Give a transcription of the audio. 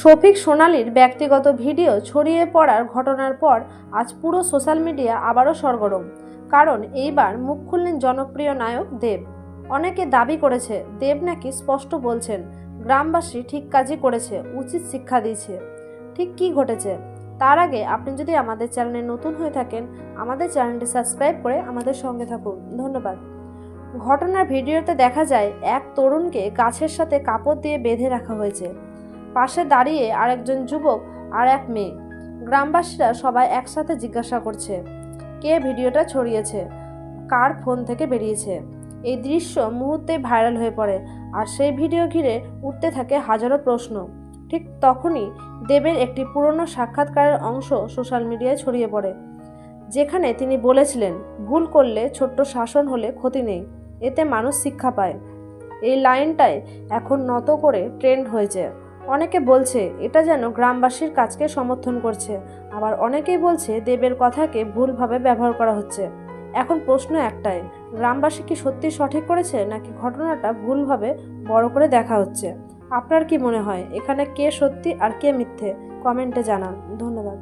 শফিক সোনালীর ব্যক্তিগত ভিডিও ছড়িয়ে পড়ার ঘটনার পর আজ পুরো সোশ্যাল মিডিয়া আবারও সরগরম। কারণ এইবার মুখ খুললেন জনপ্রিয় নায়ক দেব। অনেকে দাবি করেছে দেব নাকি স্পষ্ট বলছেন গ্রামবাসী ঠিক কাজই করেছে, উচিত শিক্ষা দিয়েছে। ঠিক কী ঘটেছে তার আগে আপনি যদি আমাদের চ্যানেলে নতুন হয়ে থাকেন, আমাদের চ্যানেলটি সাবস্ক্রাইব করে আমাদের সঙ্গে থাকুন। ধন্যবাদ। ঘটনার ভিডিওতে দেখা যায় এক তরুণকে গাছের সাথে কাপড় দিয়ে বেঁধে রাখা হয়েছে। পাশে দাঁড়িয়ে আরেকজন যুবক আর এক মেয়ে। গ্রামবাসীরা সবাই একসাথে জিজ্ঞাসা করছে কে ভিডিওটা ছড়িয়েছে, কার ফোন থেকে বেরিয়েছে। এই দৃশ্য মুহূর্তে ভাইরাল হয়ে পড়ে আর সেই ভিডিও ঘিরে উঠতে থাকে হাজারো প্রশ্ন। ঠিক তখনই দেবের একটি পুরনো সাক্ষাৎকারের অংশ সোশ্যাল মিডিয়ায় ছড়িয়ে পড়ে, যেখানে তিনি বলেছিলেন ভুল করলে ছোট্ট শাসন হলে ক্ষতি নেই, এতে মানুষ শিক্ষা পায়। এই লাইনটাই এখন নত করে ট্রেন্ড হয়েছে। অনেকে বলছে এটা যেন গ্রামবাসীর কাজকে সমর্থন করছে, আবার অনেকেই বলছে দেবের কথাকে ভুলভাবে ব্যবহার করা হচ্ছে। এখন প্রশ্ন একটাই, গ্রামবাসী কি সত্যি সঠিক করেছে নাকি ঘটনাটা ভুলভাবে বড় করে দেখা হচ্ছে? আপনার কি মনে হয় এখানে কে সত্যি আর কে মিথ্যে? কমেন্টে জানান। ধন্যবাদ।